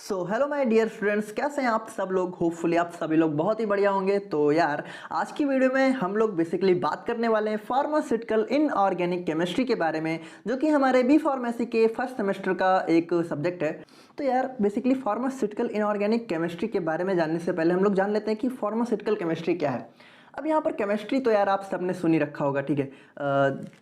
So hello my dear students, कैसे हैं आप सब लोग। होपफुली आप सभी लोग बहुत ही बढ़िया होंगे। तो यार आज की वीडियो में हम लोग बेसिकली बात करने वाले हैं फार्मास्यूटिकल इनऑर्गेनिक केमिस्ट्री के बारे में, जो कि हमारे बी फार्मेसी के फर्स्ट सेमेस्टर का एक सब्जेक्ट है। तो यार बेसिकली फार्मास्यूटिकल इनऑर्गेनिक केमिस्ट्री के बारे में जानने से पहले हम लोग जान लेते हैं कि फार्मास्यूटिकल केमिस्ट्री क्या है। अब यहाँ पर केमिस्ट्री तो यार आप सबने सुनी रखा होगा, ठीक है।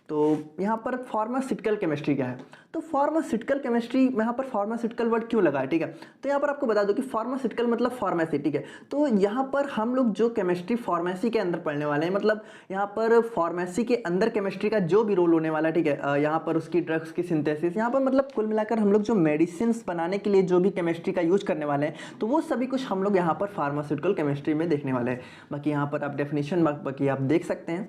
तो यहाँ पर फार्मास्यूटिकल केमिस्ट्री क्या है। तो फार्मास्यूटिकल केमिस्ट्री में यहाँ पर फार्मास्यूटिकल वर्ड क्यों लगा है, ठीक है। तो यहाँ पर आपको बता दो कि फार्मास्यूटिकल मतलब फार्मेसी, ठीक है। तो यहाँ पर हम लोग जो केमिस्ट्री फार्मेसी के अंदर पढ़ने वाले हैं, मतलब यहाँ पर फार्मेसी के अंदर केमिस्ट्री का जो भी रोल होने वाला है, ठीक है। यहाँ पर उसकी ड्रग्स की सिंथेसिस, यहाँ पर मतलब कुल मिलाकर हम लोग जो मेडिसिन बनाने के लिए जो भी केमिस्ट्री का यूज करने वाले हैं, तो वो सभी कुछ हम लोग यहाँ पर फार्मास्यूटिकल केमिस्ट्री में देखने वाले हैं। बाकी यहाँ पर आप डेफिनेशन बाकी आप देख सकते हैं।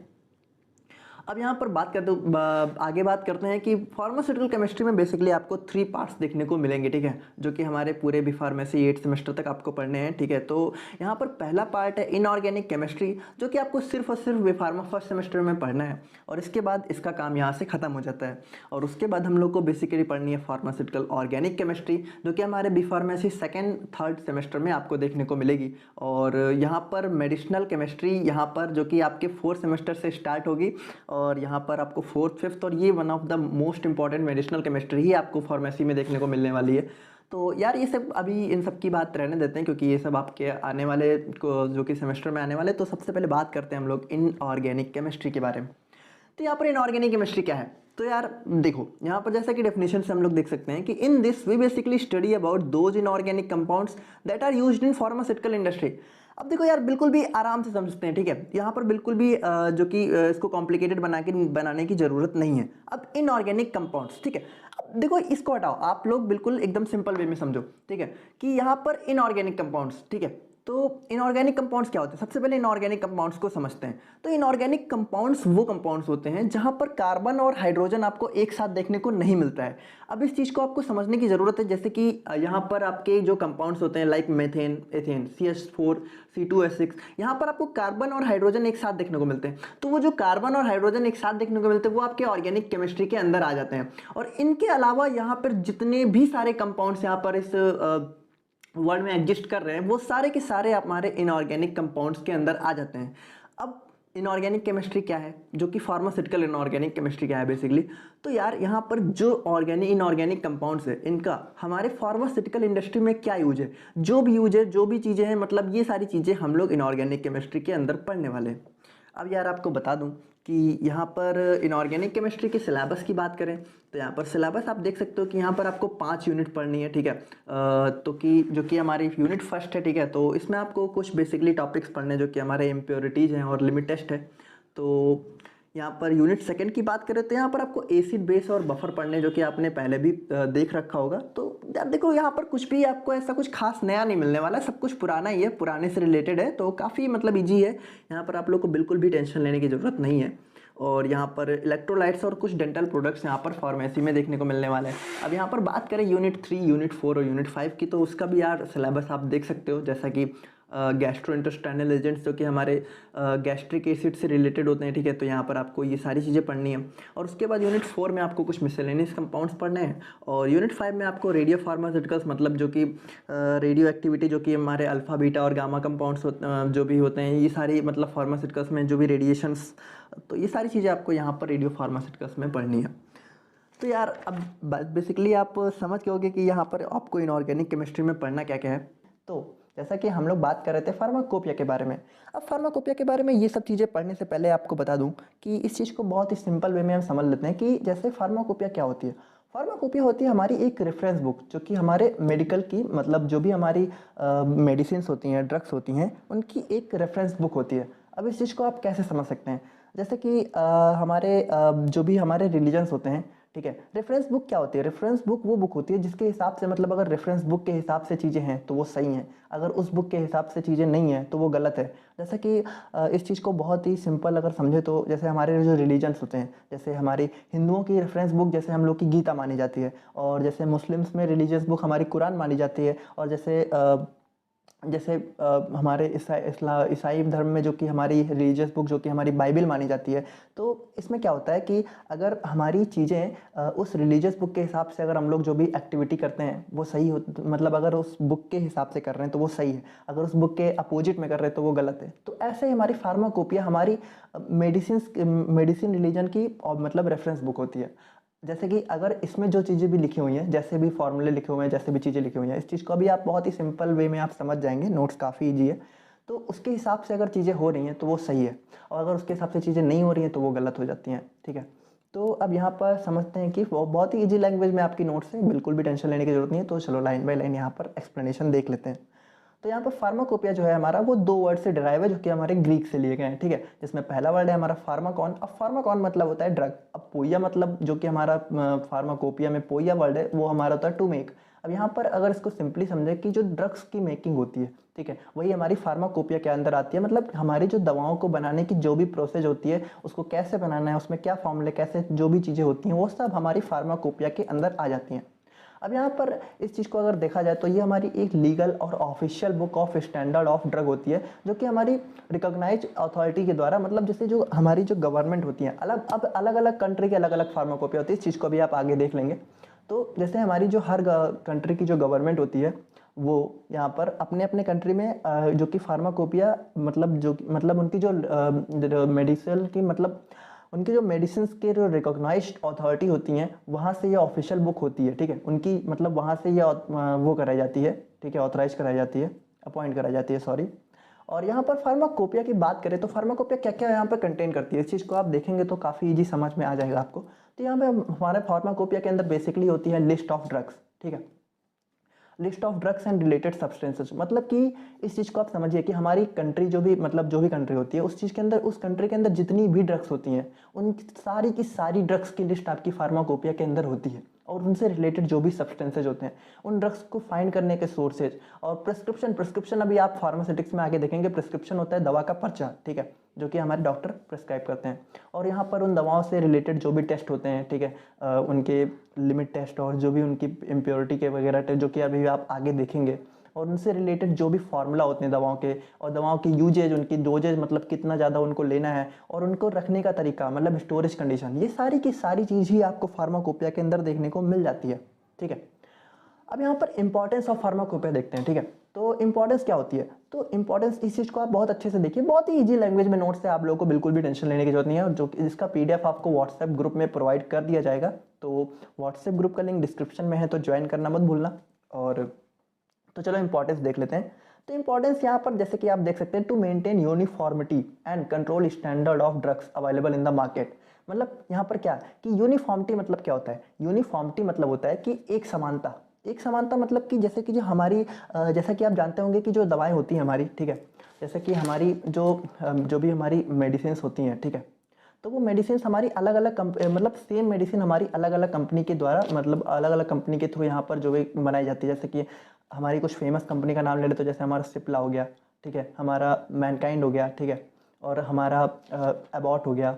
अब यहाँ पर आगे बात करते हैं कि फार्मास्यूटिकल केमिस्ट्री में बेसिकली आपको 3 पार्ट्स देखने को मिलेंगे, ठीक है, जो कि हमारे पूरे बी फार्मेसी 8 सेमेस्टर तक आपको पढ़ने हैं, ठीक है। तो यहाँ पर पहला पार्ट है इनऑर्गेनिक केमिस्ट्री, जो कि आपको सिर्फ और सिर्फ बी फार्मा फर्स्ट सेमेस्टर में पढ़ना है, और इसके बाद इसका काम यहाँ से ख़त्म हो जाता है। और उसके बाद हम लोग को बेसिकली पढ़नी है फार्मास्यूटिकल ऑर्गेनिक केमिस्ट्री, जो कि हमारे B pharmacy second third semester में आपको देखने को मिलेगी। और यहाँ पर मेडिसिनल केमिस्ट्री यहाँ पर जो कि आपके 4 सेमेस्टर से स्टार्ट होगी, और यहाँ पर आपको 4th 5th और ये one of the most important medicinal chemistry ही आपको फार्मेसी में देखने को मिलने वाली है। तो यार ये सब अभी इन सब की बात रहने देते हैं, क्योंकि ये सब आपके आने वाले को जो कि सेमेस्टर में आने वाले। तो सबसे पहले बात करते हैं हम लोग इनऑर्गेनिक केमिस्ट्री के बारे में। तो यहाँ पर इनऑर्गेनिक केमिस्ट्री क्या है। तो यार देखो, यहाँ पर जैसा कि डेफिनेशन से हम लोग देख सकते हैं कि in this we basically study about those inorganic compounds that are used in pharmaceutical industry. अब देखो यार, बिल्कुल भी आराम से समझते हैं, ठीक है। यहाँ पर बिल्कुल भी जो कि इसको कॉम्प्लिकेटेड बनाने की जरूरत नहीं है। अब इनऑर्गेनिक कंपाउंड्स, ठीक है। अब देखो इसको हटाओ, आप लोग बिल्कुल एकदम सिंपल वे में समझो, ठीक है, कि यहाँ पर इनऑर्गेनिक कंपाउंड्स, ठीक है। तो इनऑर्गेनिक कंपाउंड्स क्या होते हैं, सबसे पहले इनऑर्गेनिक कंपाउंड्स को समझते हैं। तो इनऑर्गेनिक कंपाउंड्स वो कंपाउंड्स होते हैं जहां पर कार्बन और हाइड्रोजन आपको एक साथ देखने को नहीं मिलता है। अब इस चीज़ को आपको समझने की ज़रूरत है, जैसे कि यहाँ पर आपके जो कंपाउंड्स होते हैं like methane, ethane, CH4, C2H6, यहाँ पर आपको कार्बन और हाइड्रोजन एक साथ देखने को मिलते हैं। तो वो जो कार्बन और हाइड्रोजन एक साथ देखने को मिलते हैं वो आपके ऑर्गेनिक केमिस्ट्री के अंदर आ जाते हैं। और इनके अलावा यहाँ पर जितने भी सारे कंपाउंड्स यहाँ पर इस वर्ल्ड में एग्जिस्ट कर रहे हैं, वो सारे के सारे हमारे इनऑर्गेनिक कंपाउंड्स के अंदर आ जाते हैं। अब इनऑर्गेनिक केमिस्ट्री क्या है, जो कि फार्मास्यूटिकल इनऑर्गेनिक केमिस्ट्री क्या है बेसिकली। तो यार यहाँ पर जो इनऑर्गेनिक कंपाउंड्स है, इनका हमारे फार्मास्यूटिकल इंडस्ट्री में क्या यूज है, जो भी यूज है, जो भी चीज़ें हैं, मतलब ये सारी चीज़ें हम लोग इनऑर्गेनिक केमिस्ट्री के अंदर पढ़ने वाले हैं। अब यार आपको बता दूं कि यहाँ पर इनऑर्गेनिक केमिस्ट्री के सिलेबस की बात करें, तो यहाँ पर सिलेबस आप देख सकते हो कि यहाँ पर आपको 5 यूनिट पढ़नी है, ठीक है। तो कि जो कि हमारी यूनिट फर्स्ट है, ठीक है। तो इसमें आपको कुछ बेसिकली टॉपिक्स पढ़ने जो कि हमारे इम्प्योरिटीज़ हैं और लिमिट टेस्ट है। तो यहाँ पर यूनिट सेकंड की बात करें तो यहाँ पर आपको एसिड बेस और बफर पढ़ने, जो कि आपने पहले भी देख रखा होगा। तो यार देखो, यहाँ पर कुछ भी आपको ऐसा कुछ खास नया नहीं मिलने वाला, सब कुछ पुराना ही है, पुराने से रिलेटेड है। तो काफ़ी मतलब ईजी है, यहाँ पर आप लोग को बिल्कुल भी टेंशन लेने की ज़रूरत नहीं है। और यहाँ पर इलेक्ट्रोलाइट्स और कुछ डेंटल प्रोडक्ट्स यहाँ पर फार्मेसी में देखने को मिलने वाले हैं। अब यहाँ पर बात करें यूनिट 3, यूनिट 4 और यूनिट 5 की, तो उसका भी यार सिलेबस आप देख सकते हो, जैसा कि गैस्ट्रोइंटेस्टाइनल एजेंट्स, जो कि हमारे गैस्ट्रिक एसिड से रिलेटेड होते हैं, ठीक है। तो यहाँ पर आपको ये सारी चीज़ें पढ़नी है। और उसके बाद यूनिट 4 में आपको कुछ मिसलेनियस कंपाउंड्स पढ़ने हैं। और यूनिट 5 में आपको रेडियो फार्मास्यूटिकल्स, मतलब जो कि रेडियो एक्टिविटी, जो कि हमारे अल्फ़ा बीटा और गामा कंपाउंड्स जो भी होते हैं, ये सारी मतलब फार्मास्यूटिकल्स में जो भी रेडिएशंस, तो ये सारी चीज़ें आपको यहाँ पर रेडियो फार्मास्यूटिकल्स में पढ़नी है। तो यार अब बेसिकली आप समझ गए होंगे कि यहाँ पर आपको इनऑर्गेनिक केमिस्ट्री में पढ़ना क्या क्या है। तो जैसा कि हम लोग बात कर रहे थे फार्माकोपिया के बारे में। अब फार्माकोपिया के बारे में ये सब चीज़ें पढ़ने से पहले आपको बता दूं कि इस चीज़ को बहुत ही सिंपल वे में हम समझ लेते हैं कि जैसे फार्माकोपिया क्या होती है। फार्माकोपिया होती है हमारी एक रेफरेंस बुक, जो कि हमारे मेडिकल की, मतलब जो भी हमारी मेडिसिन होती हैं, ड्रग्स होती हैं, उनकी एक रेफरेंस बुक होती है। अब इस चीज़ को आप कैसे समझ सकते हैं, जैसे कि जो भी हमारे रिलीजन्स होते हैं, ठीक है। रेफरेंस बुक क्या होती है, रेफरेंस बुक वो बुक होती है जिसके हिसाब से, मतलब अगर रेफरेंस बुक के हिसाब से चीज़ें हैं तो वो सही हैं, अगर उस बुक के हिसाब से चीज़ें नहीं हैं तो वो गलत है। जैसा कि इस चीज़ को बहुत ही सिंपल अगर समझे तो, जैसे हमारे जो रिलीजन्स होते हैं, जैसे हमारी हिंदुओं की रेफरेंस बुक जैसे हम लोग की गीता मानी जाती है, और जैसे मुस्लिम्स में रिलीजियस बुक हमारी कुरान मानी जाती है, और जैसे जैसे हमारे ईसाई धर्म में जो कि हमारी रिलीजियस बुक जो कि हमारी बाइबल मानी जाती है, तो इसमें क्या होता है कि अगर हमारी चीज़ें उस रिलीजियस बुक के हिसाब से अगर हम लोग जो भी एक्टिविटी करते हैं वो सही हो, मतलब अगर उस बुक के हिसाब से कर रहे हैं तो वो सही है, अगर उस बुक के अपोजिट में कर रहे हैं तो वो गलत है। तो ऐसे ही हमारी फार्माकोपिया हमारी मेडिसिन रिलीजन की मतलब रेफरेंस बुक होती है। जैसे कि अगर इसमें जो चीज़ें भी लिखी हुई हैं, जैसे भी फॉर्मूले लिखे हुए हैं, जैसे भी चीज़ें लिखी हुई हैं, इस चीज़ को भी आप बहुत ही सिंपल वे में आप समझ जाएंगे, नोट्स काफ़ी ईजी है। तो उसके हिसाब से अगर चीज़ें हो रही हैं तो वो सही है, और अगर उसके हिसाब से चीज़ें नहीं हो रही हैं तो वो गलत हो जाती हैं। ठीक है, तो अब यहाँ पर समझते हैं कि वो बहुत ही ईजी लैंग्वेज में आपकी नोट्स है, बिल्कुल भी टेंशन लेने की जरूरत नहीं है। तो चलो लाइन बाय लाइन यहाँ पर एक्सप्लेनेशन देख लेते हैं। तो यहाँ पर फार्माकोपिया जो है हमारा, वो दो वर्ड से डिराइव है जो कि हमारे ग्रीक से लिए गए हैं। ठीक है, जिसमें पहला वर्ड है हमारा फार्माकॉन। अब फार्माकॉन मतलब होता है ड्रग। अब पोइया मतलब जो कि हमारा फार्माकोपिया में पोइया वर्ड है वो हमारा होता है टू मेक। अब यहाँ पर अगर इसको सिंपली समझे कि जो ड्रग्स की मेकिंग होती है, ठीक है, वही हमारी फार्माकोपिया के अंदर आती है। मतलब हमारी जो दवाओं को बनाने की जो भी प्रोसेस होती है, उसको कैसे बनाना है, उसमें क्या फॉर्मूले, कैसे जो भी चीज़ें होती हैं, वो सब हमारी फार्माकोपिया के अंदर आ जाती हैं। अब यहाँ पर इस चीज़ को अगर देखा जाए तो ये हमारी एक लीगल और official book of standard of drug होती है, जो कि हमारी रिकॉग्नाइज अथॉरिटी के द्वारा, मतलब जैसे जो हमारी जो गवर्नमेंट होती है, अलग अलग कंट्री की अलग अलग फार्माकोपिया होती है। इस चीज़ को भी आप आगे देख लेंगे। तो जैसे हमारी जो हर कंट्री की जो गवर्नमेंट होती है, वो यहाँ पर अपने अपने कंट्री में जो कि फार्माकोपिया मतलब उनकी जो मेडिसिन की, मतलब उनकी जो मेडिसिन के जो रिकॉग्नाइज्ड अथॉरिटी होती हैं, वहाँ से ये ऑफिशियल बुक होती है। ठीक है, उनकी मतलब वहाँ से ये वो कराई जाती है। ठीक है, ऑथराइज कराई जाती है, अपॉइंट कराई जाती है, सॉरी। और यहाँ पर फार्माकोपिया की बात करें तो फार्माकोपिया क्या क्या यहाँ पर कंटेन करती है, इस चीज़ को आप देखेंगे तो काफ़ी इजी समझ में आ जाएगा आपको। तो यहाँ पे हमारे फार्माकोपिया के अंदर बेसिकली होती है लिस्ट ऑफ ड्रग्स। ठीक है, list of drugs and related substances. मतलब कि इस चीज़ को आप समझिए कि हमारी कंट्री जो भी, मतलब जो भी कंट्री होती है, उस चीज़ के अंदर, उस कंट्री के अंदर जितनी भी ड्रग्स होती हैं, उन सारी की सारी ड्रग्स की लिस्ट आपकी फार्माकोपिया के अंदर होती है। और उनसे रिलेटेड जो भी सब्सटेंसेज होते हैं, उन ड्रग्स को फाइंड करने के सोर्सेज। और प्रिस्क्रिप्शन अभी आप फार्मास्यूटिक्स में आगे देखेंगे, प्रिस्क्रिप्शन होता है दवा का पर्चा। ठीक है, जो कि हमारे डॉक्टर प्रिस्क्राइब करते हैं। और यहाँ पर उन दवाओं से रिलेटेड जो भी टेस्ट होते हैं, ठीक है, उनके लिमिट टेस्ट और जो भी उनकी इम्प्योरिटी के वगैरह टेस्ट, जो कि अभी आप आगे देखेंगे। और उनसे रिलेटेड जो भी फार्मूला होते हैं दवाओं के, और दवाओं की यूजेज, उनकी डोजेज, मतलब कितना ज़्यादा उनको लेना है, और उनको रखने का तरीका, मतलब स्टोरेज कंडीशन, ये सारी की सारी चीज़ ही आपको फार्माकोपिया के अंदर देखने को मिल जाती है। ठीक है, अब यहाँ पर इंपॉर्टेंस ऑफ फार्माकोपिया देखते हैं। ठीक है, तो इंपॉर्टेंस क्या होती है, तो इंपॉर्टेंस इस चीज़ को आप बहुत अच्छे से देखिए, बहुत ही इजी लैंग्वेज में नोट्स है, आप लोगों को बिल्कुल भी टेंशन लेने की जरूरत नहीं है। और जो इसका पीडीएफ आपको व्हाट्सएप ग्रुप में प्रोवाइड कर दिया जाएगा, तो व्हाट्सएप ग्रुप का लिंक डिस्क्रिप्शन में है, तो ज्वाइन करना मत भूलना। और तो चलो इंपॉर्टेंस देख लेते हैं। तो इंपॉर्टेंस यहाँ पर जैसे कि आप देख सकते हैं, to maintain uniformity and control standard of drugs available in the market. मतलब यहाँ पर क्या कि यूनिफॉर्मिटी मतलब क्या होता है, यूनिफॉर्मिटी मतलब होता है कि एक समानता। एक समानता मतलब कि जैसे कि जो हमारी जैसा कि आप जानते होंगे कि जो दवाएं होती हैं हमारी, ठीक है, जैसे कि हमारी जो भी हमारी मेडिसिन होती हैं, ठीक है, तो वो मेडिसिन हमारी अलग अलग मतलब सेम मेडिसिन हमारी अलग अलग कंपनी के द्वारा, मतलब अलग अलग कंपनी के थ्रू यहाँ पर जो भी बनाई जाती है। जैसे कि हमारी कुछ फेमस कंपनी का नाम ले ले तो जैसे हमारा सिप्ला हो गया, ठीक है, हमारा मैनकाइंड हो गया, ठीक है, और हमारा एबॉट हो गया।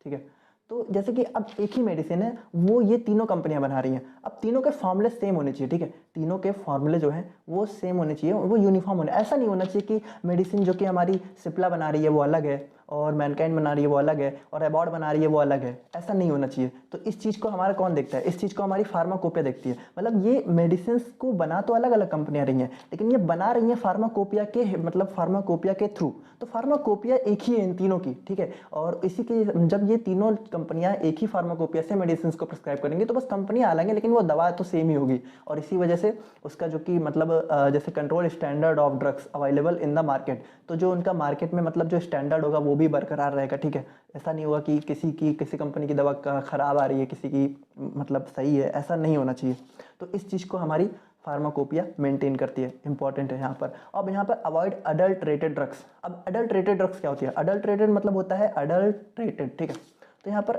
ठीक है, तो जैसे कि अब एक ही मेडिसिन है, वो ये तीनों कंपनियां बना रही हैं। अब तीनों के फॉर्मूले सेम होने चाहिए। ठीक है, तीनों के फॉर्मूले जो हैं वो सेम होने चाहिए, वो यूनिफॉर्म होने, ऐसा नहीं होना चाहिए कि मेडिसिन जो कि हमारी सिप्ला बना रही है वो अलग है, और मैनकाइंड बना रही है वो अलग है, और एबॉट बना रही है वो अलग है। ऐसा नहीं होना चाहिए। तो इस चीज़ को हमारा कौन देखता है, इस चीज़ को हमारी फार्माकोपिया देखती है। मतलब ये मेडिसिन को बना तो अलग अलग कंपनियां रही हैं, लेकिन ये बना रही हैं फार्माकोपिया के, मतलब फार्माकोपिया के थ्रू। तो फार्माकोपिया एक ही है इन तीनों की। ठीक है, और इसी के जब ये तीनों कंपनियां एक ही फार्माकोपिया से मेडिसिन को प्रिस्क्राइब करेंगी, तो बस कंपनियां अलग हैं लेकिन वो दवा तो सेम ही होगी। और इसी वजह से उसका जो कि मतलब जैसे control standard of drugs available in the market, तो जो उनका मार्केट में मतलब जो स्टैंडर्ड होगा वो भी बरकरार रहेगा। ठीक है, ऐसा नहीं होगा कि किसी कंपनी की दवा खराब आ रही है, किसी की मतलब सही है, ऐसा नहीं होना चाहिए। तो इस चीज़ को हमारी फार्माकोपिया मेंटेन करती है, इंपॉर्टेंट है यहाँ पर। अब यहाँ पर अवॉइड अडल्ट्रेटेड ड्रग्स। अब अडल्ट्रेटेड ड्रग्स क्या होती है, अडल्ट्रेटेड मतलब होता है अडल्ट्रेटेड। ठीक है, तो यहाँ पर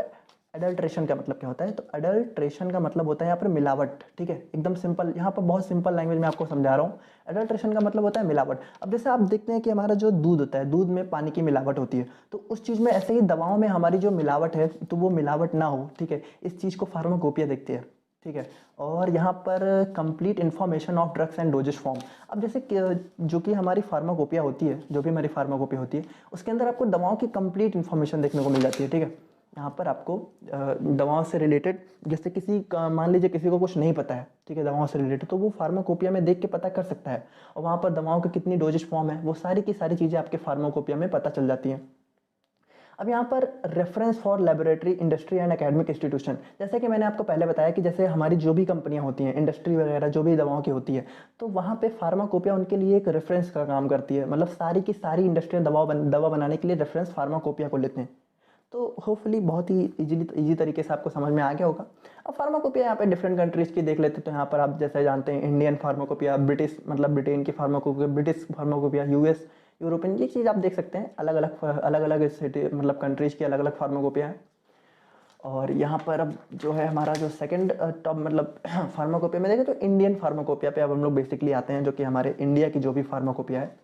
अडल्ट्रेशन का मतलब क्या होता है, तो अडल्ट्रेशन का मतलब होता है यहाँ पर मिलावट। ठीक है, एकदम सिंपल, यहाँ पर बहुत सिंपल लैंग्वेज में आपको समझा रहा हूँ। अडल्ट्रेशन का मतलब होता है मिलावट। अब जैसे आप देखते हैं कि हमारा जो दूध होता है, दूध में पानी की मिलावट होती है, तो उस चीज़ में ऐसे ही दवाओं में हमारी जो मिलावट है, तो वो मिलावट ना हो। ठीक है, इस चीज़ को फार्माकोपिया देखती है। ठीक है। और यहाँ पर complete information of drugs and doses form. अब जैसे जो कि हमारी फार्माकोपिया होती है, जो भी हमारी फार्माकोपिया होती है, उसके अंदर आपको दवाओं की कंप्लीट इन्फॉर्मेशन देखने को मिल जाती है। ठीक है, यहाँ पर आपको दवाओं से रिलेटेड, जैसे किसी का मान लीजिए किसी को कुछ नहीं पता है, ठीक है, दवाओं से रिलेटेड, तो वो फार्माकोपिया में देख के पता कर सकता है। और वहाँ पर दवाओं की कितनी डोजेज फॉर्म है, वो सारी की सारी चीज़ें आपके फार्माकोपिया में पता चल जाती हैं। अब यहाँ पर reference for laboratory, industry and academic institution, जैसे कि मैंने आपको पहले बताया कि जैसे हमारी जो भी कंपनियां होती हैं, इंडस्ट्री वगैरह जो भी दवाओं की होती है, तो वहाँ पे फार्माकोपिया उनके लिए एक रेफरेंस का काम करती है। मतलब सारी की सारी इंडस्ट्रियाँ दवा बनाने के लिए रेफरेंस फार्माकोपिया को लेते हैं। तो होपफुली बहुत ही इजी तरीके से आपको समझ में आ गया होगा। अब फार्माकोपिया यहाँ पे डिफरेंट कंट्रीज़ की देख लेते हैं। तो यहाँ पर आप जैसे जानते हैं इंडियन फार्माकोपिया, ब्रिटिश मतलब ब्रिटेन की pharmacopoeia, British pharmacopoeia, US, European, ये चीज़ आप देख सकते हैं। अलग अलग सिटी मतलब कंट्रीज़ की अलग अलग फार्माकोपिया है। और यहाँ पर अब जो है हमारा जो सेकंड टॉप मतलब फार्माकोपिया में देखें तो इंडियन फार्माकोपिया पे अब हम लोग बेसिकली आते हैं, जो कि हमारे इंडिया की जो भी फार्माकोपिया है।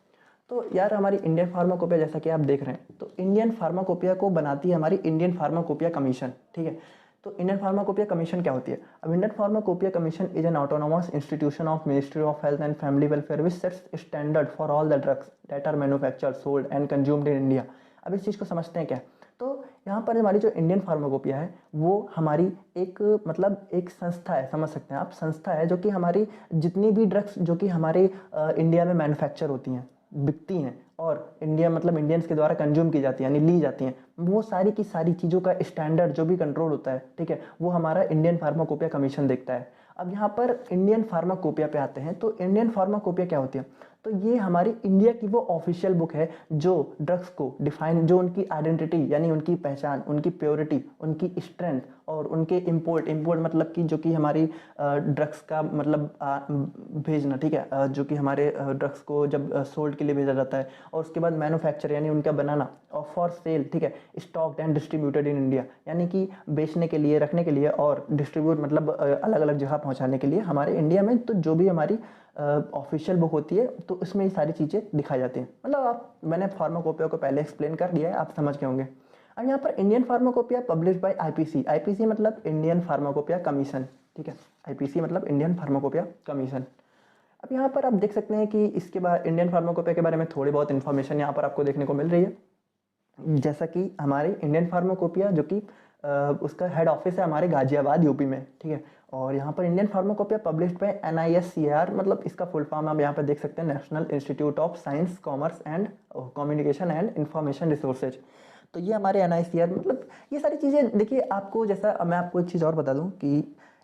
तो यार हमारी इंडियन फार्माकोपिया जैसा कि आप देख रहे हैं, तो इंडियन फार्माकोपिया को बनाती है हमारी इंडियन फार्माकोपिया कमीशन। ठीक है, तो इंडियन फार्माकोपिया कमीशन क्या होती है? अब Indian pharmacopoeia commission is an autonomous institution of ministry of health and family welfare which sets standard for all the drugs that are manufactured, sold and consumed in India. अब इस चीज़ को समझते हैं क्या? तो यहाँ पर हमारी जो इंडियन फार्माकोपिया है वो हमारी एक मतलब एक संस्था है, समझ सकते हैं आप, संस्था है जो कि हमारी जितनी भी ड्रग्स जो कि हमारे इंडिया में मैन्युफैक्चर होती हैं, बिकती हैं और इंडिया मतलब इंडियंस के द्वारा कंज्यूम की जाती है यानी ली जाती हैं, वो सारी की सारी चीज़ों का स्टैंडर्ड जो भी कंट्रोल होता है, ठीक है, वो हमारा इंडियन फार्माकोपिया कमीशन देखता है। अब यहाँ पर इंडियन फार्माकोपिया पे आते हैं। तो इंडियन फार्माकोपिया क्या होती है? तो ये हमारी इंडिया की वो ऑफिशियल बुक है जो ड्रग्स को डिफाइन, जो उनकी आइडेंटिटी यानी उनकी पहचान, उनकी प्योरिटी, उनकी स्ट्रेंथ और उनके इम्पोर्ट मतलब कि जो कि हमारी ड्रग्स का मतलब भेजना, ठीक है, जो कि हमारे ड्रग्स को जब सोल्ड के लिए भेजा जाता है और उसके बाद मैन्युफैक्चर यानी उनका बनाना और फॉर सेल, ठीक है, stocked and distributed in India यानी कि बेचने के लिए, रखने के लिए और डिस्ट्रीब्यूट मतलब अलग अलग जगह पहुंचाने के लिए हमारे इंडिया में। तो जो भी हमारी ऑफिशियल बुक होती है तो उसमें ये सारी चीज़ें दिखाई जाती हैं। मतलब मैंने फार्माकोपिया को पहले एक्सप्लेन कर दिया है, आप समझ गए होंगे। अब यहाँ पर Indian pharmacopoeia publish by IPC. IPC मतलब इंडियन फार्माकोपिया कमीशन, ठीक है, आईपीसी मतलब इंडियन फार्माकोपिया कमीशन। अब यहाँ पर आप देख सकते हैं कि इसके बाद इंडियन फार्माकोपिया के बारे में थोड़ी बहुत इन्फॉर्मेशन यहाँ पर आपको देखने को मिल रही है। जैसा कि हमारे इंडियन फार्माकोपिया जो कि उसका हेड ऑफिस है हमारे गाजियाबाद यूपी में, ठीक है। और यहाँ पर Indian pharmacopoeia published by NISCR, मतलब इसका फुल फॉर्म आप यहाँ पर देख सकते हैं, national institute of science commerce and communication and information resources. तो ये हमारे NICR मतलब ये सारी चीज़ें देखिए। आपको जैसा मैं आपको एक चीज़ और बता दूँ कि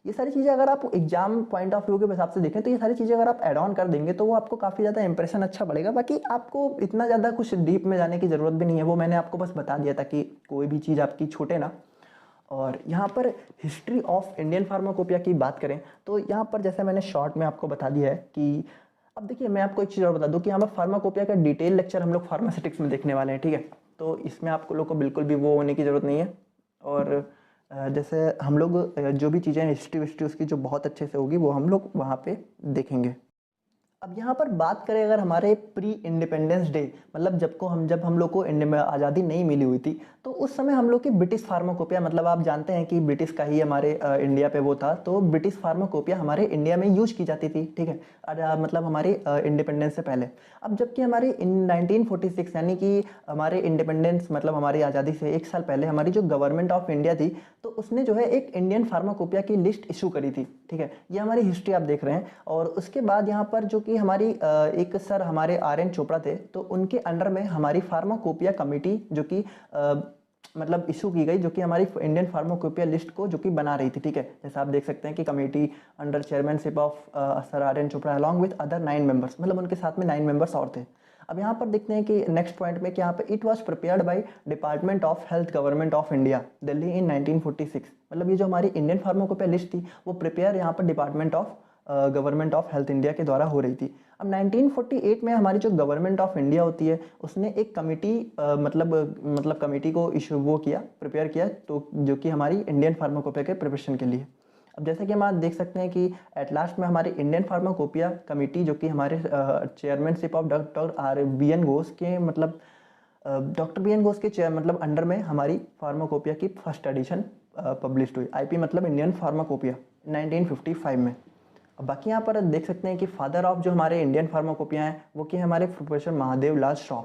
ये सारी चीज़ें अगर आप एग्जाम पॉइंट ऑफ व्यू के हिसाब से देखें तो ये सारी चीज़ें अगर आप ऐड ऑन कर देंगे तो वो आपको काफ़ी ज़्यादा इंप्रेशन अच्छा पड़ेगा। बाकी आपको इतना ज़्यादा कुछ डीप में जाने की ज़रूरत भी नहीं है, वो मैंने आपको बस बता दिया था कि कोई भी चीज़ आपकी छूटे ना। और यहाँ पर हिस्ट्री ऑफ इंडियन फार्माकोपिया की बात करें तो यहाँ पर जैसे मैंने शॉर्ट में आपको बता दिया है कि अब देखिए मैं आपको एक चीज़ और बता दूँ कि यहाँ पर फार्माकोपिया का डिटेल लेक्चर हम लोग फार्मास्यूटिक्स में देखने वाले हैं, ठीक है। तो इसमें आपको लोग को बिल्कुल भी वो होने की ज़रूरत नहीं है। और जैसे हम लोग जो भी चीज़ें हिस्ट्री उसकी जो बहुत अच्छे से होगी वो हम लोग वहाँ पे देखेंगे। अब यहाँ पर बात करें अगर हमारे प्री इंडिपेंडेंस डे मतलब जब हम लोग को इंडिया में आज़ादी नहीं मिली हुई थी तो उस समय हम लोग की ब्रिटिश फार्माकोपिया, मतलब आप जानते हैं कि ब्रिटिश का ही हमारे इंडिया पे वो था, तो ब्रिटिश फार्माकोपिया हमारे इंडिया में यूज की जाती थी, ठीक है, मतलब हमारे इंडिपेंडेंस से पहले। अब जबकि हमारी 1946 यानी कि हमारे इंडिपेंडेंस मतलब हमारी आज़ादी से 1 साल पहले हमारी जो गवर्नमेंट ऑफ इंडिया थी तो उसने जो है एक इंडियन फार्माकोपिया की लिस्ट इशू करी थी, ठीक है। ये हमारी हिस्ट्री आप देख रहे हैं। और उसके बाद यहाँ पर जो कि हमारी एक सर हमारे RN चोपड़ा थे, तो उनके अंडर में हमारी फार्माकोपिया कमेटी जो कि मतलब इशू की गई, जो कि हमारी इंडियन फार्माकोपिया लिस्ट को जो कि बना रही थी, ठीक है। जैसा आप देख सकते हैं कि committee under chairmanship of sir RN Chopra along with other 9 members, मतलब उनके साथ में 9 मेंबर्स और थे। अब यहाँ पर देखते हैं कि नेक्स्ट पॉइंट में कि यहाँ पे it was prepared by department of health government of India Delhi in 1946। मतलब ये जो हमारी इंडियन फार्माकोपिया लिस्ट थी वो प्रिपेयर यहाँ पर department of government of health India के द्वारा हो रही थी। अब 1948 में हमारी जो गवर्नमेंट ऑफ इंडिया होती है उसने एक कमेटी मतलब कमेटी को इशू वो किया, प्रिपेयर किया, तो जो कि हमारी इंडियन फार्माकोपिया के प्रिपरेशन के लिए। अब जैसे कि हम आज देख सकते हैं कि एट लास्ट में हमारी इंडियन फार्माकोपिया कमेटी जो कि हमारे chairmanship of doctor BN Ghosh के मतलब डॉक्टर BN घोष के मतलब अंडर में हमारी फार्माकोपिया की फर्स्ट एडिशन पब्लिश हुई। IP मतलब इंडियन फार्माकोपिया, 1955 में। अब बाकी यहाँ पर देख सकते हैं कि फादर ऑफ जो हमारे इंडियन फार्माकोपिया हैं वो कि हमारे प्रोफेसर महादेव लाल शॉ।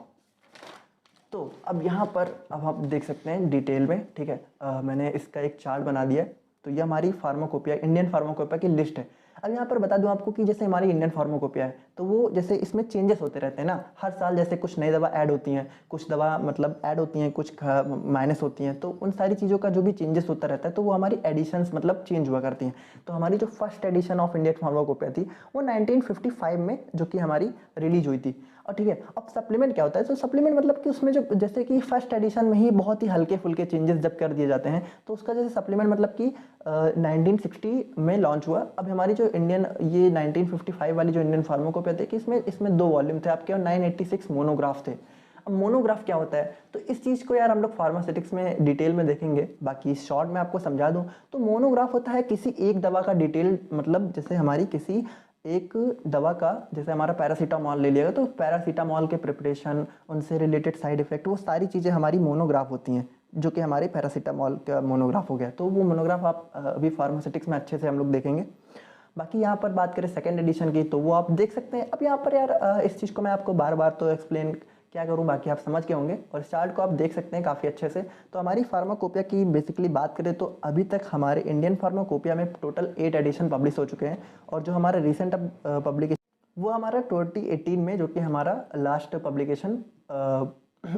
तो अब यहाँ पर अब आप देख सकते हैं डिटेल में, ठीक है। मैंने इसका एक चार्ट बना दिया है। तो ये हमारी फार्माकोपिया, इंडियन फार्माकोपिया की लिस्ट है। अब यहाँ पर बता दूं आपको कि जैसे हमारी इंडियन फार्माकोपिया है तो वो जैसे इसमें चेंजेस होते रहते हैं ना, हर साल जैसे कुछ नई दवा ऐड होती हैं, कुछ दवा मतलब ऐड होती हैं, कुछ माइनस होती हैं। तो उन सारी चीज़ों का जो भी चेंजेस होता रहता है तो वो हमारी एडिशंस मतलब चेंज हुआ करती हैं। तो हमारी जो first edition of Indian pharmacopoeia थी वो 1955 में जो कि हमारी रिलीज हुई थी। और ठीक है, अब सप्लीमेंट क्या होता है? तो सप्लीमेंट मतलब कि उसमें जो जैसे कि फर्स्ट एडिशन में ही बहुत ही हल्के फुल्के चेंजेस जब कर दिए जाते हैं तो उसका जैसे सप्लीमेंट मतलब कि 1960 में लॉन्च हुआ। अब हमारी जो इंडियन ये 1955 वाली जो इंडियन फार्माकोपिया थी कि इसमें 2 वॉल्यूम थे आपके और 986 मोनोग्राफ थे। अब मोनोग्राफ क्या होता है? तो इस चीज़ को यार हम लोग फार्मास्यूटिक्स में डिटेल में देखेंगे, बाकी शॉर्ट में आपको समझा दूं तो मोनोग्राफ होता है किसी एक दवा का डिटेल, मतलब जैसे हमारी किसी एक दवा का, जैसे हमारा पैरासीटामॉल ले लिएगा तो पैरासीटामॉल के प्रिपरेशन, उनसे रिलेटेड साइड इफेक्ट, वो सारी चीज़ें हमारी मोनोग्राफ होती हैं, जो कि हमारे पैरासीटामॉल का मोनोग्राफ हो गया। तो वो मोनोग्राफ आप अभी फार्मास्यूटिक्स में अच्छे से हम लोग देखेंगे। बाकी यहाँ पर बात करें सेकेंड एडिशन की तो वो आप देख सकते हैं। अब यहाँ पर यार इस चीज़ को मैं आपको बार बार तो एक्सप्लेन क्या करूँ, बाकी आप समझ के होंगे और इस चार्ट को आप देख सकते हैं काफ़ी अच्छे से। तो हमारी फार्माकोपिया की बेसिकली बात करें तो अभी तक हमारे इंडियन फार्माकोपिया में टोटल 8 एडिशन पब्लिश हो चुके हैं और जो हमारा रिसेंट पब्लिकेशन वो हमारा 2018 में जो कि हमारा लास्ट पब्लिकेशन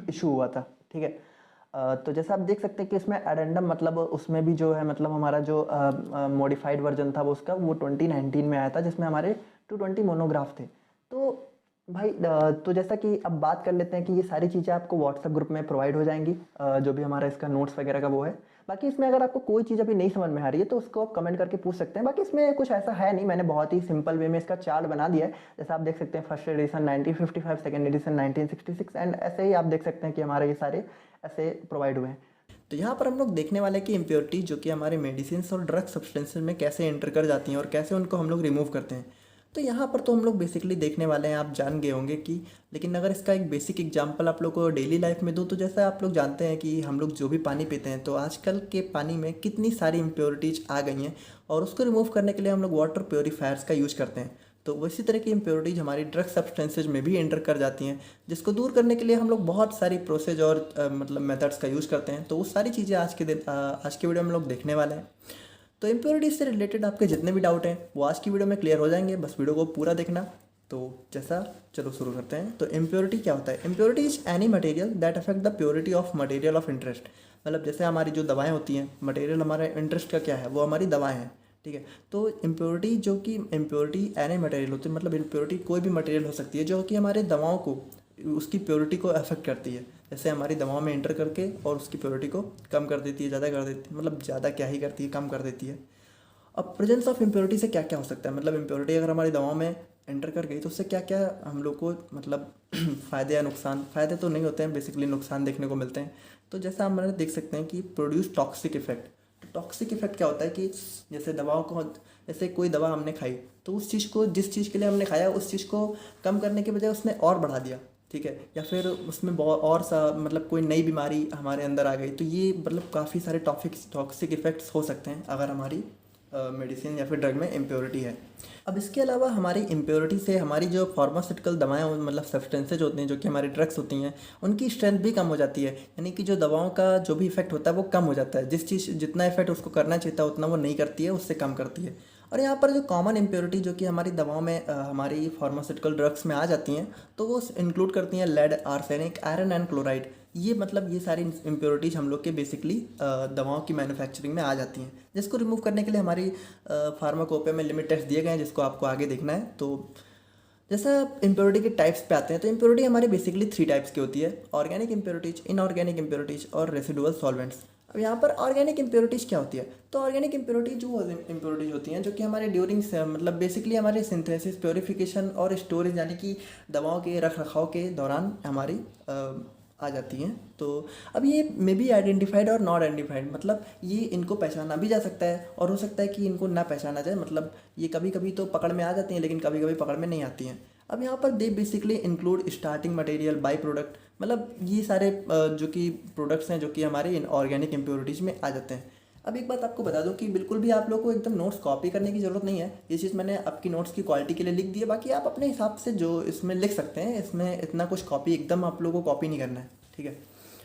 इशू हुआ था, ठीक है। तो जैसा आप देख सकते हैं कि इसमें एडेंडम मतलब उसमें भी जो है मतलब हमारा जो मॉडिफाइड वर्जन था वो उसका वो 2019 में आया था जिसमें हमारे 220 मोनोग्राफ थे। तो भाई तो जैसा कि अब बात कर लेते हैं कि ये सारी चीज़ें आपको व्हाट्सएप ग्रुप में प्रोवाइड हो जाएंगी, जो भी हमारा इसका नोट्स वगैरह का वो है। बाकी इसमें अगर आपको कोई चीज़ अभी नहीं समझ में आ रही है तो उसको आप कमेंट करके पूछ सकते हैं। बाकी इसमें कुछ ऐसा है नहीं, मैंने बहुत ही सिंपल वे में इसका चार्ट बना दिया है। जैसा आप देख सकते हैं first edition 1955, second edition 1966 and ऐसे ही आप देख सकते हैं कि हमारे ये सारे ऐसे प्रोवाइड हुए हैं। तो यहाँ पर हम लोग देखने वाले हैं कि इम्प्योरिटी जो कि हमारे मेडिसिन और ड्रग सब्सटेंसेज में कैसे एंटर कर जाती हैं और कैसे उनको हम लोग रिमूव करते हैं। तो यहाँ पर तो हम लोग बेसिकली देखने वाले हैं, आप जान गए होंगे कि, लेकिन अगर इसका एक बेसिक एग्जांपल आप लोग को डेली लाइफ में दूँ तो जैसा आप लोग जानते हैं कि हम लोग जो भी पानी पीते हैं तो आजकल के पानी में कितनी सारी इम्प्योरिटीज आ गई हैं और उसको रिमूव करने के लिए हम लोग वाटर प्योरीफायर्स का यूज करते हैं। तो उसी तरह की इम्प्योरिटीज हमारी ड्रग सब्सटेंसेज में भी एंटर कर जाती हैं, जिसको दूर करने के लिए हम लोग बहुत सारी प्रोसेस और मतलब मेथड्स का यूज़ करते हैं। तो वो सारी चीज़ें आज के वीडियो में हम लोग देखने वाले हैं। तो इम्प्योरिटीज से रिलेटेड आपके जितने भी डाउट हैं वो आज की वीडियो में क्लियर हो जाएंगे, बस वीडियो को पूरा देखना। तो जैसा चलो शुरू करते हैं। तो इम्प्योरिटी क्या होता है? Impurity is any material that affect the purity of material of interest. मतलब जैसे हमारी जो दवाएं होती हैं, मटेरियल हमारे इंटरेस्ट का क्या है, वो हमारी दवाएं हैं, ठीक है। तो इम्प्योरिटी जो कि इम्प्योरिटी एनी मटेरियल होती है, मतलब इम्प्योरिटी कोई भी मटेरियल हो सकती है जो कि हमारे दवाओं को, उसकी प्योरिटी को अफेक्ट करती है। जैसे हमारी दवाओं में एंटर करके और उसकी प्योरिटी को कम कर देती है, ज़्यादा कर देती है, मतलब ज़्यादा क्या ही करती है, कम कर देती है। अब प्रेजेंस ऑफ इम्प्योरिटी से क्या क्या हो सकता है? मतलब इम्प्योरिटी अगर हमारी दवाओं में एंटर कर गई तो उससे क्या क्या हम लोग को मतलब फ़ायदे या नुकसान, फ़ायदे तो नहीं होते हैं, बेसिकली नुकसान देखने को मिलते हैं। तो जैसा हम देख सकते हैं कि प्रोड्यूस टॉक्सिक इफेक्ट। तो टॉक्सिक इफेक्ट क्या होता है कि जैसे दवाओं को, जैसे कोई दवा हमने खाई तो उस चीज़ को, जिस चीज़ के लिए हमने खाया उस चीज़ को कम करने के बजाय उसने और बढ़ा दिया, ठीक है, या फिर उसमें बहुत और सा मतलब कोई नई बीमारी हमारे अंदर आ गई। तो ये मतलब काफ़ी सारे टॉक्सिक इफेक्ट्स हो सकते हैं अगर हमारी मेडिसिन या फिर ड्रग में इम्प्योरिटी है। अब इसके अलावा हमारी इम्प्योरिटी से हमारी जो फार्मास्यूटिकल दवाएं मतलब सब्सटेंसेज होती हैं जो कि हमारी ड्रग्स होती हैं उनकी स्ट्रेंथ भी कम हो जाती है। यानी कि जो दवाओं का जो भी इफेक्ट होता है वो कम हो जाता है, जिस चीज़ जितना इफेक्ट उसको करना चाहिए था उतना वो नहीं करती है, उससे कम करती है। और यहाँ पर जो कॉमन इम्प्योरिटी जो कि हमारी दवाओं में हमारी फार्मास्यूटिकल ड्रग्स में आ जाती हैं तो वो इंक्लूड करती हैं lead, arsenic, iron and chloride. ये मतलब ये सारी इम्प्योरिटीज हम लोग के बेसिकली दवाओं की मैन्युफैक्चरिंग में आ जाती हैं, जिसको रिमूव करने के लिए हमारी फार्माकोपिया में लिमिट टेस्ट दिए गए हैं, जिसको आपको आगे देखना है। तो जैसा इम्प्योरिटी के टाइप्स पे आते हैं तो इम्प्योरिटी हमारी बेसिकली 3 टाइप्स की होती है: ऑर्गेनिक इम्प्योरिटीज, इनऑर्गेनिक इम्प्योरिटीज और रेसिडुअल सॉल्वेंट्स। अब यहाँ पर ऑर्गेनिक इम्प्योरिटीज क्या होती है? तो ऑर्गेनिक इम्प्योरिटी जो इम्प्योरिटीज होती हैं जो कि हमारे ड्यूरिंग मतलब बेसिकली हमारे सिंथेसिस, प्योरीफिकेशन और स्टोरेज यानी कि दवाओं के रख रखाव के दौरान हमारी आ जाती हैं। तो अब ये मे बी आइडेंटिफाइड और नॉट आइडेंटिफाइड, मतलब ये इनको पहचाना भी जा सकता है और हो सकता है कि इनको ना पहचाना जाए। मतलब ये कभी कभी तो पकड़ में आ जाती हैं लेकिन कभी कभी पकड़ में नहीं आती हैं। अब यहाँ पर they basically include starting material, by product, मतलब ये सारे जो कि प्रोडक्ट्स हैं जो कि हमारे इन ऑर्गेनिक इम्प्योरिटीज़ में आ जाते हैं। अब एक बात आपको बता दूं कि बिल्कुल भी आप लोगों को एकदम नोट्स कॉपी करने की ज़रूरत नहीं है। ये चीज़ मैंने आपकी नोट्स की क्वालिटी के लिए लिख दी है, बाकी आप अपने हिसाब से जो इसमें लिख सकते हैं। इसमें इतना कुछ कॉपी एकदम आप लोगों को कॉपी नहीं करना है, ठीक है।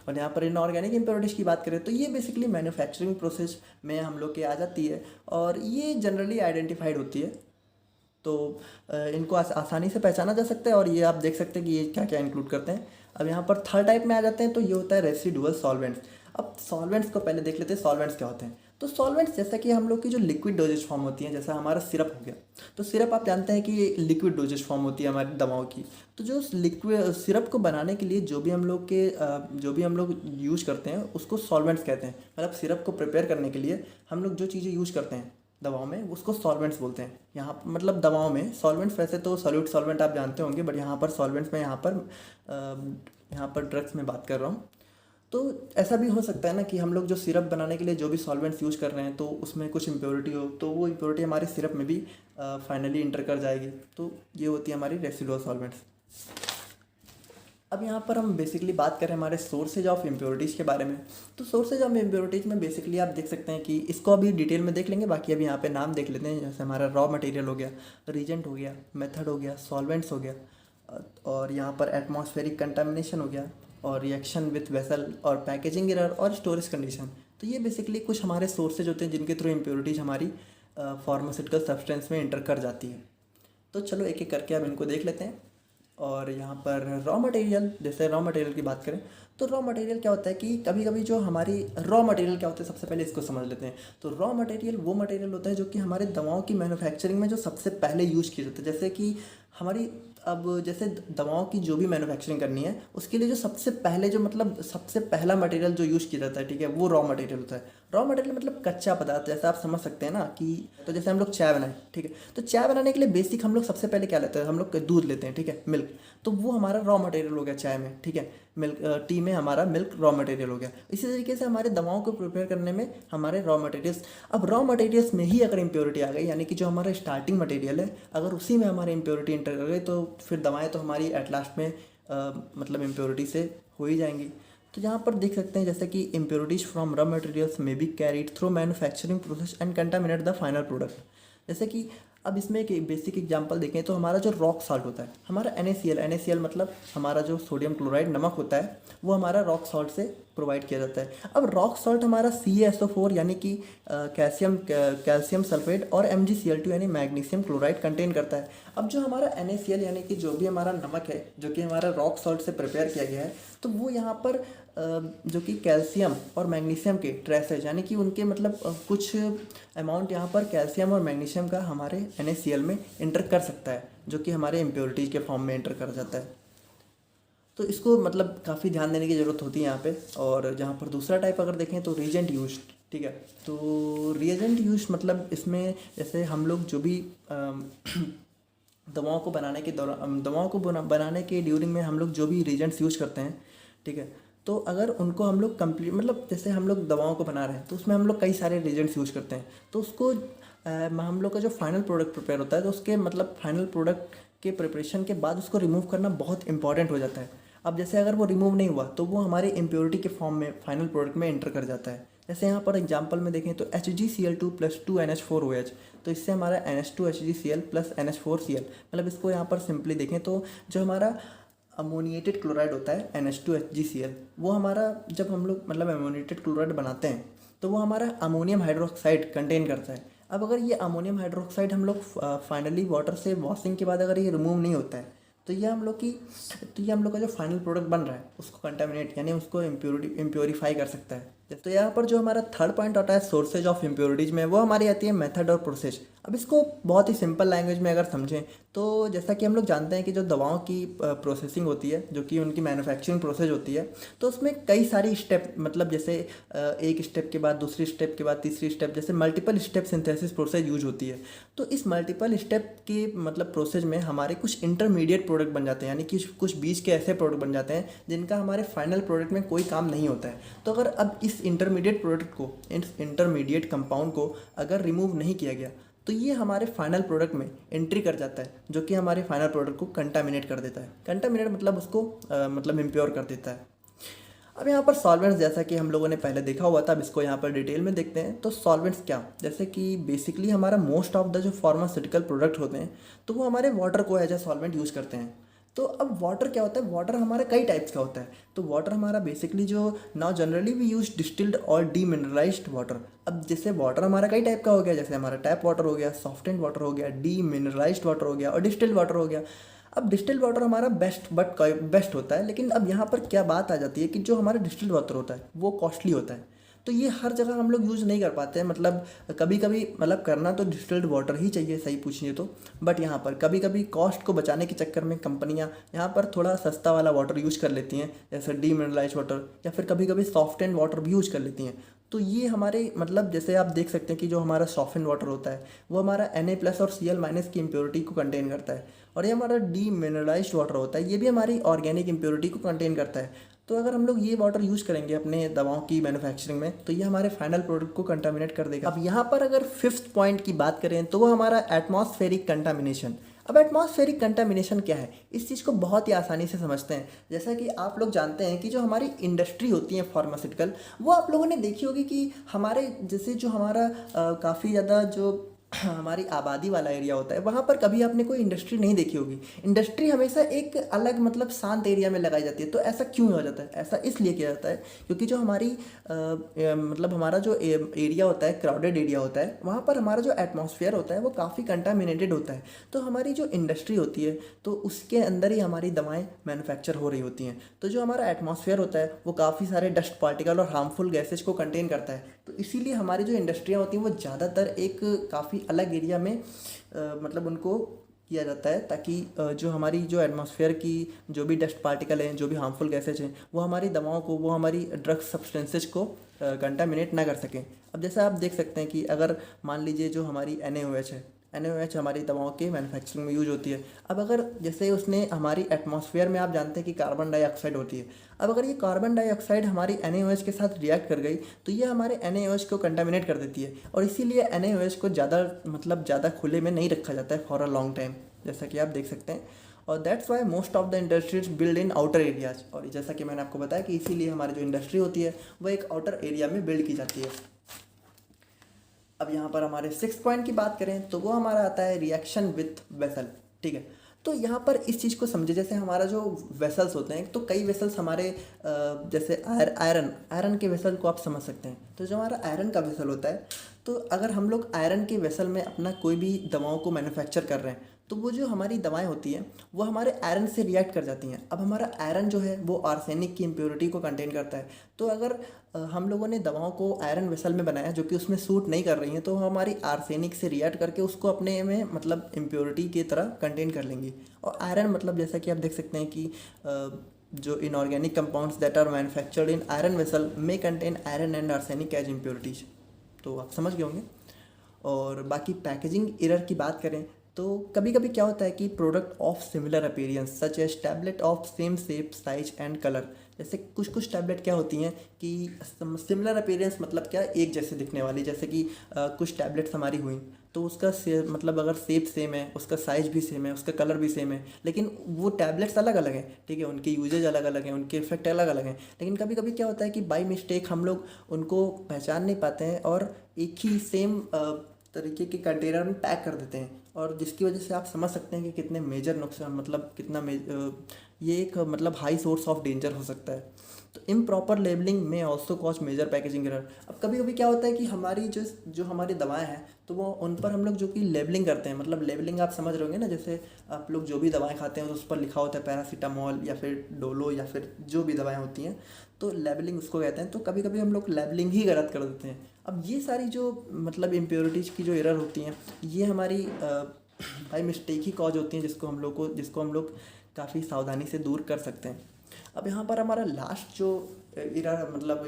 और यहाँ पर इनऑर्गेनिक इम्प्योरिटीज़ की बात करें तो ये बेसिकली मैन्युफैक्चरिंग प्रोसेस में हम लोग के आ जाती है और ये जनरली आइडेंटिफाइड होती है। तो इनको आसानी से पहचाना जा सकता है और ये आप देख सकते हैं कि ये क्या क्या इंक्लूड करते हैं। अब यहाँ पर थर्ड टाइप में आ जाते हैं तो ये होता है रेसिडुअल सॉल्वेंट्स। अब सॉल्वेंट्स को पहले देख लेते हैं सॉल्वेंट्स क्या होते हैं। तो सॉल्वेंट्स जैसा कि हम लोग की जो लिक्विड डोजेज फॉर्म होती हैं, जैसा हमारा सिरप हो गया, तो सिरप आप जानते हैं कि ये लिक्विड डोजेज फॉर्म होती है हमारी दवाओं की। तो जो लिक्विड सिरप को बनाने के लिए जो भी हम लोग यूज करते हैं उसको सॉल्वेंट्स कहते हैं। मतलब सिरप को प्रिपेयर करने के लिए हम लोग जो चीज़ें यूज करते हैं दवाओं में उसको सॉल्वेंट्स बोलते हैं। यहाँ मतलब दवाओं में सॉल्वेंट्स, वैसे तो सॉल्यूट सॉल्वेंट आप जानते होंगे, बट यहाँ पर सॉल्वेंट्स में यहाँ पर ड्रग्स में बात कर रहा हूँ। तो ऐसा भी हो सकता है ना कि हम लोग जो सिरप बनाने के लिए जो भी सॉल्वेंट्स यूज कर रहे हैं तो उसमें कुछ इम्प्योरिटी हो, तो वो इम्प्योरिटी हमारे सिरप में भी फाइनली इंटर कर जाएगी। तो ये होती है हमारी रेसिडुअल सॉल्वेंट्स। अब यहाँ पर हम बेसिकली बात करें हमारे सोर्सेज ऑफ इम्प्योरिटीज़ के बारे में। तो सोर्सेज ऑफ इम्प्योरिटीज़ में बेसिकली आप देख सकते हैं कि इसको अभी डिटेल में देख लेंगे, बाकी अभी यहाँ पे नाम देख लेते हैं। जैसे हमारा रॉ मटेरियल हो गया, रीजेंट हो गया, मेथड हो गया, सॉल्वेंट्स हो गया, और यहाँ पर एटमॉस्फेरिक कंटामिनेशन हो गया, और रिएक्शन विथ वेसल, और पैकेजिंग एरर, और स्टोरेज कंडीशन। तो ये बेसिकली कुछ हमारे सोर्सेज होते हैं जिनके थ्रू इम्प्योरिटीज़ हमारी फार्मास्यूटिकल सब्सटेंस में इंटर कर जाती है। तो चलो एक एक करके अब इनको देख लेते हैं। और यहाँ पर रॉ मटेरियल, जैसे रॉ मटेरियल की बात करें तो रॉ मटेरियल क्या होता है कि कभी कभी जो हमारी रॉ मटेरियल क्या होता है, सबसे पहले इसको समझ लेते हैं। तो रॉ मटेरियल वो मटेरियल होता है जो कि हमारे दवाओं की मैन्युफैक्चरिंग में जो सबसे पहले यूज़ किया जाता है। जैसे कि हमारी अब जैसे दवाओं की जो भी मैन्युफैक्चरिंग करनी है उसके लिए जो सबसे पहले जो मतलब सबसे पहला मटेरियल जो यूज़ किया जाता है, ठीक है, वो रॉ मटेरियल होता है। रॉ मटेरियल मतलब कच्चा पदार्थ, जैसे आप समझ सकते हैं ना कि तो जैसे हम लोग चाय बनाए, ठीक है, तो चाय बनाने के लिए बेसिक हम लोग सबसे पहले क्या लेते हैं, हम लोग दूध लेते हैं, ठीक है, मिल्क। तो वो हमारा रॉ मटेरियल हो गया चाय में, ठीक है। मिल्क टी में हमारा मिल्क रॉ मटेरियल हो गया। इसी तरीके से हमारे दवाओं को प्रिपेयर करने में हमारे रॉ मटेरियल्स, अब रॉ मटेरियल्स में ही अगर इम्प्योरिटी आ गई, यानी कि जो हमारा स्टार्टिंग मटेरियल है अगर उसी में हमारी इम्प्योरिटी इंटर कर गई तो फिर दवाएं तो हमारी एट लास्ट में मतलब इम्प्योरिटी से हो ही जाएंगी। तो यहाँ पर देख सकते हैं जैसे कि इम्प्योरिटीज फ्रॉम रॉ मटेरियल्स में be carried through manufacturing process and contaminate the final product. जैसे कि अब इसमें एक बेसिक एग्जांपल देखें तो हमारा जो रॉक सॉल्ट होता है, हमारा NaCl मतलब हमारा जो सोडियम क्लोराइड नमक होता है वो हमारा रॉक सॉल्ट से प्रोवाइड किया जाता है। अब रॉक सॉल्ट हमारा CaSO4 यानी कि कैल्शियम सल्फेट और MgCl2 यानी मैग्नीशियम क्लोराइड कंटेन करता है। अब जो हमारा NaCl यानी कि जो भी हमारा नमक है जो कि हमारा रॉक सॉल्ट से प्रिपेयर किया गया है, तो वो यहाँ पर जो कि कैल्शियम और मैग्नीशियम के ट्रेसेज यानी कि उनके मतलब कुछ अमाउंट यहाँ पर कैल्शियम और मैग्नीशियम का हमारे NaCl में इंटर कर सकता है, जो कि हमारे इम्प्योरिटीज़ के फॉर्म में इंटर कर जाता है। तो इसको मतलब काफ़ी ध्यान देने की ज़रूरत होती है यहाँ पे। और जहाँ पर दूसरा टाइप अगर देखें तो रीजेंट यूज, ठीक है। तो रीजेंट यूज मतलब इसमें जैसे हम लोग जो भी दवाओं को बनाने के दौरान बनाने के ड्यूरिंग में हम लोग जो भी रीजेंट्स यूज करते हैं, ठीक है, तो अगर उनको हम लोग कंप्लीट मतलब जैसे हम लोग दवाओं को बना रहे हैं तो उसमें हम लोग कई सारे रीजेंट्स यूज करते हैं, तो उसको हम लोग का जो फाइनल प्रोडक्ट प्रिपेयर होता है तो उसके मतलब फाइनल प्रोडक्ट के प्रिपरेशन के बाद उसको रिमूव करना बहुत इंपॉर्टेंट हो जाता है। अब जैसे अगर वो रिमूव नहीं हुआ तो वो हमारे इम्प्योरिटी के फॉर्म में फाइनल प्रोडक्ट में एंटर कर जाता है। जैसे यहाँ पर एग्जांपल में देखें तो HgCl2 + 2NH4OH, तो इससे हमारा NH2HgCl + NH4Cl, मतलब इसको यहाँ पर सिंपली देखें तो जो हमारा अमोनिएटेड क्लोराइड होता है NH2HgCl, वो हमारा जब हम लोग मतलब अमोनिएटेड क्लोराइड बनाते हैं तो वो हमारा अमोनियम हाइड्रोक्साइड कंटेन करता है। अब अगर ये अमोनियम हाइड्रोक्साइड हम लोग फाइनली वाटर से वॉशिंग के बाद अगर ये रिमूव नहीं होता है तो ये हम लोग का जो फाइनल प्रोडक्ट बन रहा है उसको कंटामिनेट यानी उसको इम्प्योरीफाई कर सकता है। तो यहाँ पर जो हमारा थर्ड पॉइंट आता है सोर्सेज ऑफ इम्प्योरिटीज़ में, वो हमारी आती है मेथड और प्रोसेस। अब इसको बहुत ही सिंपल लैंग्वेज में अगर समझें तो जैसा कि हम लोग जानते हैं कि जो दवाओं की प्रोसेसिंग होती है, जो कि उनकी मैन्युफैक्चरिंग प्रोसेस होती है, तो उसमें कई सारी स्टेप मतलब जैसे एक स्टेप के बाद दूसरी स्टेप के बाद तीसरी स्टेप, जैसे multiple step synthesis process use होती है। तो इस मल्टीपल स्टेप के मतलब प्रोसेस में हमारे कुछ इंटरमीडिएट प्रोडक्ट बन जाते हैं, यानी कि कुछ बीच के ऐसे प्रोडक्ट बन जाते हैं जिनका हमारे फाइनल प्रोडक्ट में कोई काम नहीं होता है। तो अगर अब इस इंटरमीडिएट प्रोडक्ट को, इस इंटरमीडिएट कंपाउंड को अगर रिमूव नहीं किया गया तो ये हमारे फाइनल प्रोडक्ट में एंट्री कर जाता है, जो कि हमारे फाइनल प्रोडक्ट को कंटामिनेट कर देता है। कंटामिनेट मतलब उसको मतलब इम्प्योर कर देता है। अब यहाँ पर सॉल्वेंट्स जैसा कि हम लोगों ने पहले देखा हुआ था, अब इसको यहाँ पर डिटेल में देखते हैं। तो सॉल्वेंट्स क्या, जैसे कि बेसिकली हमारा मोस्ट ऑफ द जो फार्मास्यूटिकल प्रोडक्ट होते हैं तो वो हमारे वाटर को एज ए सॉल्वेंट यूज़ करते हैं। तो अब वाटर क्या होता है, वाटर हमारा कई टाइप्स का होता है। तो वाटर हमारा बेसिकली जो now generally we use distilled और डीमिनरलाइज्ड वाटर। अब जैसे वाटर हमारा कई टाइप का हो गया, जैसे हमारा टैप वाटर हो गया, सॉफ्टेंड वाटर हो गया, डीमिनरलाइज्ड वाटर हो गया और डिस्टिल्ड वाटर हो गया। अब डिस्टिल्ड वाटर हमारा बेस्ट होता है, लेकिन अब यहाँ पर क्या बात आ जाती है कि जो हमारा डिस्टिल्ड वाटर होता है वो कॉस्टली होता है। तो ये हर जगह हम लोग यूज़ नहीं कर पाते हैं, मतलब कभी कभी मतलब करना तो डिस्टिल्ड वाटर ही चाहिए सही पूछिए तो। बट यहाँ पर कभी कभी कॉस्ट को बचाने के चक्कर में कंपनियाँ यहाँ पर थोड़ा सस्ता वाला वाटर यूज कर लेती हैं, जैसे डीमिनरलाइज्ड वाटर, या फिर कभी कभी सॉफ्ट एंड वाटर भी यूज कर लेती हैं। तो ये हमारे मतलब जैसे आप देख सकते हैं कि जो हमारा सॉफ्ट एंड वाटर होता है वो हमारा Na+ और Cl- की इम्प्योरिटी को कंटेन करता है, और ये हमारा डीमिनरलाइज्ड वाटर होता है ये भी हमारी ऑर्गेनिक इम्प्योरिटी को कंटेन करता है। तो अगर हम लोग ये वाटर यूज़ करेंगे अपने दवाओं की मैन्युफैक्चरिंग में तो ये हमारे फाइनल प्रोडक्ट को कंटामिनेट कर देगा। अब यहाँ पर अगर फिफ्थ पॉइंट की बात करें तो वो हमारा एटमॉस्फेरिक कंटामिनेशन। अब एटमॉस्फेरिक कंटामिनेशन क्या है, इस चीज़ को बहुत ही आसानी से समझते हैं। जैसा कि आप लोग जानते हैं कि जो हमारी इंडस्ट्री होती है फार्मास्यूटिकल, वो आप लोगों ने देखी होगी कि हमारे जैसे जो हमारा काफ़ी ज़्यादा जो हमारी आबादी वाला एरिया होता है वहाँ पर कभी आपने कोई इंडस्ट्री नहीं देखी होगी। इंडस्ट्री हमेशा एक अलग मतलब शांत एरिया में लगाई जाती है। तो ऐसा क्यों हो जाता है, ऐसा इसलिए किया जाता है क्योंकि जो हमारी मतलब हमारा जो एरिया होता है, क्राउडेड एरिया होता है, वहाँ पर हमारा जो एटमॉस्फेयर होता है वो काफ़ी कंटामिनेटेड होता है। तो हमारी जो इंडस्ट्री होती है तो उसके अंदर ही हमारी दवाएँ मैन्युफैक्चर हो रही होती हैं। तो जो हमारा एटमॉस्फेयर होता है वो काफ़ी सारे डस्ट पार्टिकल और हार्मफुल गैसेज को कंटेन करता है। तो इसीलिए हमारी जो इंडस्ट्रियाँ होती हैं वो ज़्यादातर एक काफ़ी अलग एरिया में मतलब उनको किया जाता है, ताकि जो हमारी जो एटमॉस्फेयर की जो भी डस्ट पार्टिकल हैं, जो भी हार्मफुल गैसेज हैं, वो हमारी दवाओं को, वो हमारी ड्रग सब्सटेंसेज को कंटामिनेट ना कर सकें। अब जैसा आप देख सकते हैं कि अगर मान लीजिए जो हमारी NaOH है, NaOH हमारी दवाओं के मैन्युफैक्चरिंग में यूज होती है। अब अगर जैसे उसने हमारी एटमॉस्फेयर में आप जानते हैं कि कार्बन डाइऑक्साइड होती है। अब अगर ये कार्बन डाइऑक्साइड हमारी NaOH के साथ रिएक्ट कर गई तो ये हमारे NaOH को कंटामिनेट कर देती है, और इसीलिए NaOH को ज़्यादा मतलब ज़्यादा खुले में नहीं रखा जाता है फॉर अ लॉन्ग टाइम, जैसा कि आप देख सकते हैं। और that's why most of the industries build in outer areas. और जैसा कि मैंने आपको बताया कि इसीलिए हमारी जो इंडस्ट्री होती है वो एक आउटर एरिया में बिल्ड की जाती है। अब यहाँ पर हमारे 6th पॉइंट की बात करें तो वो हमारा आता है रिएक्शन विथ वेसल। ठीक है, तो यहाँ पर इस चीज़ को समझे, जैसे हमारा जो वेसल्स होते हैं तो कई वेसल्स हमारे जैसे आयरन के वेसल को आप समझ सकते हैं। तो जो हमारा आयरन का वेसल होता है, तो अगर हम लोग आयरन के वेसल में अपना कोई भी दवाओं को मैन्युफैक्चर कर रहे हैं तो वो जो हमारी दवाएं होती हैं वो हमारे आयरन से रिएक्ट कर जाती हैं। अब हमारा आयरन जो है वो आर्सेनिक की इम्प्योरिटी को कंटेन करता है। तो अगर हम लोगों ने दवाओं को आयरन वेसल में बनाया जो कि उसमें सूट नहीं कर रही हैं, तो हमारी आर्सेनिक से रिएक्ट करके उसको अपने में मतलब इम्प्योरिटी की तरह कंटेन कर लेंगी। और आयरन मतलब जैसा कि आप देख सकते हैं कि जो inorganic compounds that are manufactured in iron vessel may contain iron and arsenic as impurities. तो आप समझ गए होंगे। और बाकी पैकेजिंग एरर की बात करें तो कभी कभी क्या होता है कि product of similar appearance such as tablet of same shape size and colour. जैसे कुछ टैबलेट क्या होती हैं कि सिमिलर अपीयरेंस मतलब क्या, एक जैसे दिखने वाली, जैसे कि कुछ टैबलेट्स हमारी हुई तो उसका मतलब अगर शेप सेम है, उसका साइज भी सेम है, उसका कलर भी सेम है, लेकिन वो टैबलेट्स अलग अलग हैं। ठीक है, उनके यूजेज अलग अलग हैं, उनके इफेक्ट अलग अलग हैं। लेकिन कभी कभी क्या होता है कि बाई मिस्टेक हम लोग उनको पहचान नहीं पाते हैं और एक ही सेम तरीके के कंटेनर में पैक कर देते हैं, और जिसकी वजह से आप समझ सकते हैं कि कितने मेजर नुकसान मतलब ये एक मतलब हाई सोर्स ऑफ डेंजर हो सकता है। तो इम्प्रॉपर लेबलिंग में also cause major packaging error. अब कभी कभी क्या होता है कि हमारी जो हमारी दवाएं हैं तो वो उन पर हम लोग जो कि लेबलिंग करते हैं, मतलब लेबलिंग आप समझ रहे होंगे ना, जैसे आप लोग जो भी दवाएं खाते हैं तो उस पर लिखा होता है पैरासीटामोल या फिर डोलो या फिर जो भी दवाएं होती हैं, तो लेबलिंग उसको कहते हैं। तो कभी कभी हम लोग लेबलिंग ही गलत कर देते हैं। अब ये सारी जो मतलब इम्प्योरिटीज़ की जो एरर होती हैं ये हमारी बाई मिस्टेक ही कॉज होती हैं, जिसको हम लोग काफ़ी सावधानी से दूर कर सकते हैं। अब यहाँ पर हमारा लास्ट जो एरर मतलब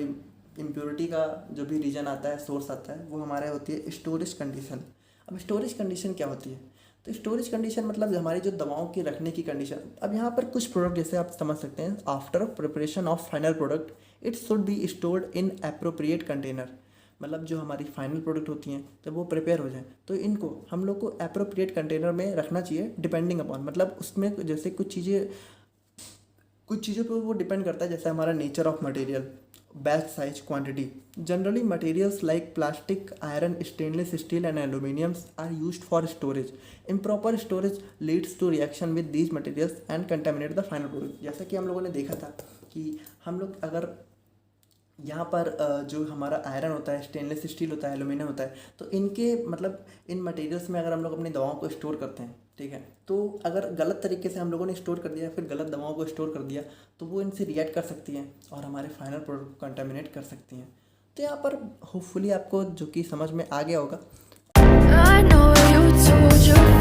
इम्प्योरिटी का जो भी रीजन आता है, सोर्स आता है, वो हमारे होती है स्टोरेज कंडीशन। अब स्टोरेज कंडीशन क्या होती है, तो स्टोरेज कंडीशन मतलब हमारी जो दवाओं की रखने की कंडीशन। अब यहाँ पर कुछ प्रोडक्ट जैसे आप समझ सकते हैं, after preparation of final product it should be stored in appropriate container. मतलब जो हमारी फाइनल प्रोडक्ट होती हैं जब वो प्रिपेयर हो जाए तो इनको हम लोग को एप्रोप्रिएट कंटेनर में रखना चाहिए डिपेंडिंग अपॉन, मतलब उसमें जैसे कुछ चीज़ें कुछ चीज़ों पे वो डिपेंड करता है, जैसे हमारा nature of material, batch size, quantity. Generally materials like plastic, iron, stainless steel and aluminiums are used for storage. Improper storage leads to reaction with these materials and contaminate the final product. जैसा कि हम लोगों ने देखा था कि हम लोग अगर यहाँ पर जो हमारा आयरन होता है, स्टेनलेस स्टील होता है, एल्यूमिनियम होता है, तो इनके मतलब इन मटेरियल्स में अगर हम लोग अपनी दवाओं को स्टोर करते हैं, ठीक है, तो अगर गलत तरीके से हम लोगों ने स्टोर कर दिया, फिर गलत दवाओं को स्टोर कर दिया, तो वो इनसे रिएक्ट कर सकती हैं और हमारे फाइनल प्रोडक्ट को कंटामिनेट कर सकती हैं। तो यहाँ पर होपफुली आपको जो कि समझ में आ गया होगा। I know you told your